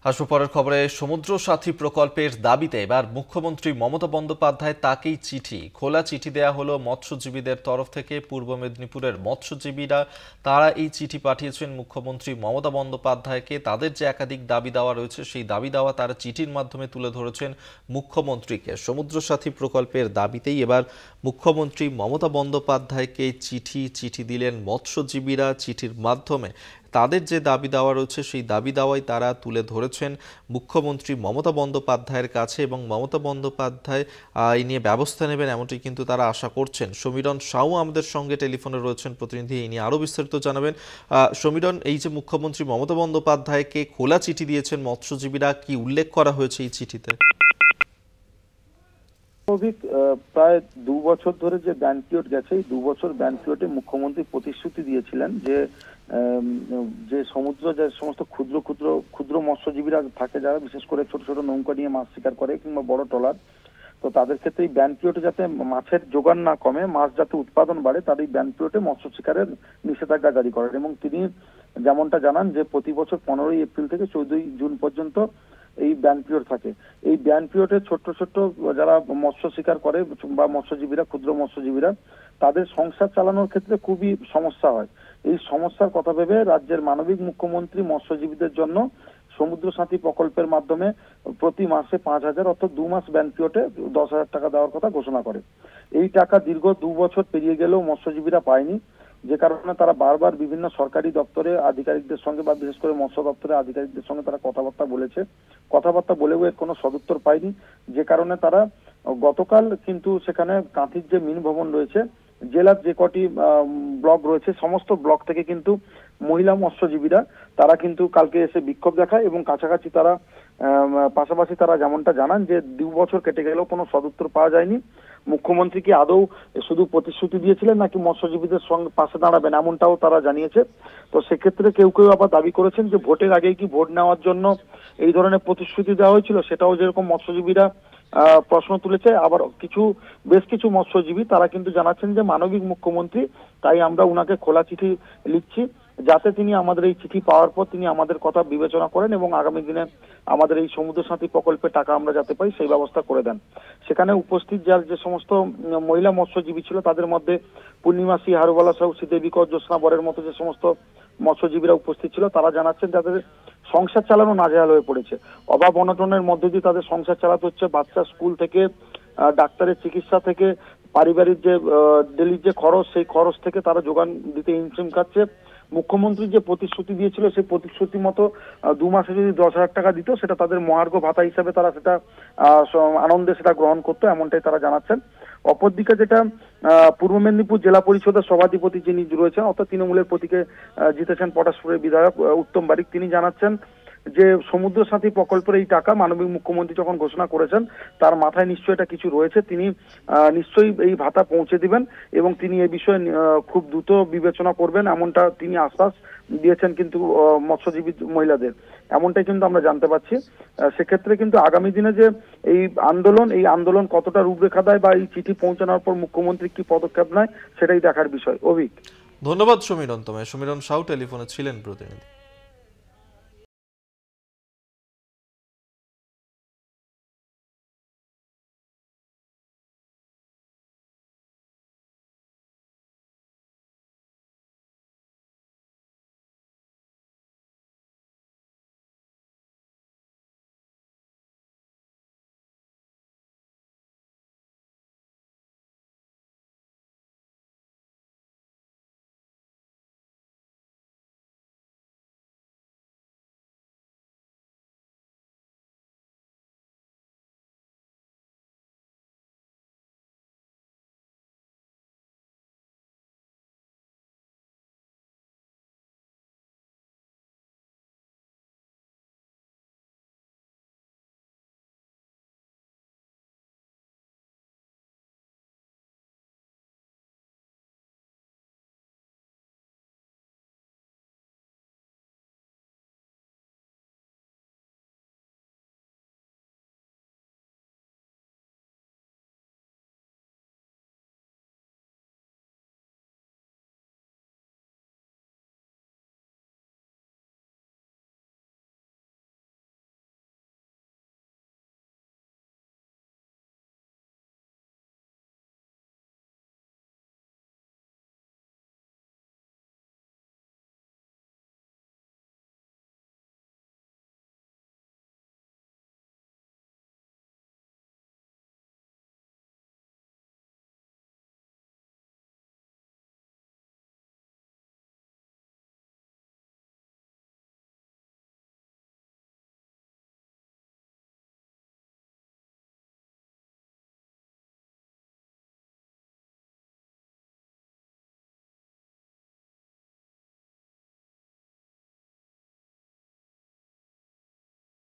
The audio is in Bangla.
আসবো পরের খবরে। সমুদ্র সাথী প্রকল্পের দাবিতে এবার মুখ্যমন্ত্রী মমতা বন্দ্যোপাধ্যায় তাকেই চিঠি, খোলা চিঠি দেয়া হলো মৎস্যজীবীদের তরফ থেকে। পূর্ব মেদিনীপুরের মৎস্যজীবীরা তারা এই চিঠি পাঠিয়েছেন মুখ্যমন্ত্রী মমতা বন্দ্যোপাধ্যায়কে। তাদের যে একাধিক দাবি দাওয়া রয়েছে সেই দাবি দাওয়া তারা চিঠির মাধ্যমে তুলে ধরেছেন মুখ্যমন্ত্রীকে। সমুদ্র সাথী প্রকল্পের দাবিতেই এবার মুখ্যমন্ত্রী মমতা বন্দ্যোপাধ্যায়কে চিঠি দিলেন মৎস্যজীবীরা। চিঠির মাধ্যমে তাদের যে দাবি দাওয়া রয়েছে সেই দাবি দাওয়াই তারা তুলে ধরেছেন মুখ্যমন্ত্রী মমতা বন্দ্যোপাধ্যায়ের কাছে, এবং মমতা বন্দ্যোপাধ্যায় এই নিয়ে ব্যবস্থা নেবেন এমনটি কিন্তু তারা আশা করছেন। সমীরণ সাউ আমাদের সঙ্গে টেলিফোনে রয়েছেন প্রতিনিধি, এই নিয়ে আরও বিস্তারিত জানাবেন। সমীরণ, এই যে মুখ্যমন্ত্রী মমতা বন্দ্যোপাধ্যায়কে খোলা চিঠি দিয়েছেন মৎস্যজীবীরা, কি উল্লেখ করা হয়েছে এই চিঠিতে? প্রায় 2 বছর ধরে যে ব্যান পিরিয়ড গেছে, এই 2 বছর ব্যান পিরিয়ডে মুখ্যমন্ত্রী প্রতিশ্রুতি দিয়েছিলেন যে যে সমুদ্র যে সমস্ত ক্ষুদ্র ক্ষুদ্র ক্ষুদ্র মৎস্যজীবীরা থাকে, যারা বিশেষ করে ছোট ছোট নৌকা নিয়ে মাছ শিকার করে কিংবা বড় ট্রলার, তো তাদের ক্ষেত্রে এই ব্যান পিরিয়ডে যাতে মাছের যোগান না কমে, মাছ যাতে উৎপাদন বাড়ে, তার এই ব্যান পিরিয়ডে মৎস্য শিকারের নিষেধাজ্ঞা জারি করেন। এবং তিনি যেমনটা জানান যে প্রতি বছর 15ই এপ্রিল থেকে 14ই জুন পর্যন্ত এই ব্যান পিরিয়ড থাকে। এই ব্যান পিরিয়ডে ছোট্ট ছোট্ট যারা মৎস্য শিকার করে বা মৎস্যজীবীরা, ক্ষুদ্র মৎস্যজীবীরা, তাদের সংসার চালানোর ক্ষেত্রে খুবই সমস্যা হয়। এই সমস্যার কথা ভেবে রাজ্যের মানবিক মুখ্যমন্ত্রী মৎস্যজীবীদের জন্য সমুদ্র সাথী প্রকল্পের মাধ্যমে প্রতি মাসে 5,000 অর্থাৎ 2 মাস ব্যান পিরিয়ডে 10,000 টাকা দেওয়ার কথা ঘোষণা করে। এই টাকা দীর্ঘ 2 বছর পেরিয়ে গেলেও মৎস্যজীবীরা পায়নি, যে কারণে তারা বারবার বিভিন্ন সরকারি দপ্তরে আধিকারিকদের সঙ্গে বা বিশেষ করে মৎস্য দপ্তরের আধিকারিকদের সঙ্গে তারা কথাবার্তা বলেও এর কোনো সদুত্তর পায়নি। যে কারণে তারা গতকাল কিন্তু সেখানে কাঁথির যে মিন ভবন রয়েছে, জেলার যে কটি ব্লক রয়েছে, সমস্ত ব্লক থেকে কিন্তু মহিলা মৎস্যজীবীরা তারা কিন্তু কালকে এসে বিক্ষোভ দেখায় এবং কাছাকাছি তারা পাশাপাশি তারা যেমনটা জানান যে 2 বছর কেটে গেলেও কোনো সদুত্তর পাওয়া যায়নি। মুখ্যমন্ত্রী কি আদৌ শুধু প্রতিশ্রুতি দিয়েছিলেন নাকি মৎস্যজীবীদের সঙ্গে পাশে দাঁড়াবেন, এমনটাও তারা জানিয়েছে। তো সেক্ষেত্রে কেউ কেউ আবার দাবি করেছেন যে ভোটের আগেই কি ভোট নেওয়ার জন্য এই ধরনের প্রতিশ্রুতি দেওয়া হয়েছিল, সেটাও যেরকম মৎস্যজীবীরা প্রশ্ন তুলেছে। আবার বেশ কিছু মৎস্যজীবী তারা কিন্তু জানাচ্ছেন যে মানবিক মুখ্যমন্ত্রী, তাই আমরা উনাকে খোলা চিঠি লিখছি যাতে তিনি আমাদের এই চিঠি পাওয়ার পর তিনি আমাদের কথা বিবেচনা করেন এবং আগামী দিনে আমাদের এই সমুদ্র সাথী প্রকল্পের টাকা আমরা যাতে পাই সেই ব্যবস্থা করে দেন। সেখানে উপস্থিত যার যে সমস্ত মহিলা মৎস্যজীবী ছিল, তাদের মধ্যে পূর্ণিমাসী, হারুবালা সাহু, শ্রীদেবী কর, জ্যোৎস্না বরের মতো যে সমস্ত মৎস্যজীবীরা উপস্থিত ছিল, তারা জানাচ্ছেন যাদের সংসার চালানো নাজেহাল হয়ে পড়েছে। অভাব অনটনের মধ্যে দিয়ে তাদের সংসার চালাতে হচ্ছে। বাচ্চা স্কুল থেকে, ডাক্তারের চিকিৎসা থেকে, পারিবারিক যে ডেলি যে খরচ, সেই খরচ থেকে তারা যোগান দিতে হিমশিম খাচ্ছে। মুখ্যমন্ত্রী যে প্রতিশ্রুতি দিয়েছিল সেই প্রতিশ্রুতি মতো 2 মাসে যদি 10,000 টাকা দিত, সেটা তাদের মহার্ঘ ভাতা হিসাবে তারা সেটা আনন্দে সেটা গ্রহণ করতো, এমনটাই তারা জানাচ্ছেন। অপরদিকে যেটা পূর্ব মেদিনীপুর জেলা পরিষদের সভাধিপতি যিনি রয়েছেন, অর্থাৎ তৃণমূলের প্রতীকে জিতেছেন পটাশপুরের বিধায়ক উত্তম বারিক, তিনি জানাচ্ছেন যে সমুদ্র সাথী প্রকল্পের এই টাকা মানবিক মুখ্যমন্ত্রী যখন ঘোষণা করেছেন তার মাথায় নিশ্চয়ই এটা কিছু রয়েছে, তিনি নিশ্চয়ই এই ভাতা পৌঁছে দিবেন এবং তিনি এই বিষয়ে খুব দ্রুত বিবেচনা করবেন, এমনটা তিনি আশ্বাস দিয়েছেন কিন্তু মৎস্যজীবী মহিলাদের, এমনটাই কিন্তু আমরা জানতে পাচ্ছি। সেক্ষেত্রে কিন্তু আগামী দিনে যে এই আন্দোলন কতটা রূপরেখা দেয় বা এই চিঠি পৌঁছানোর পর মুখ্যমন্ত্রী কি পদক্ষেপ নেয়, সেটাই দেখার বিষয়। অভিক, ধন্যবাদ সমীরণ তোমায়। সমীরণ সাউ টেলিফোনে ছিলেন প্রতিনিধি।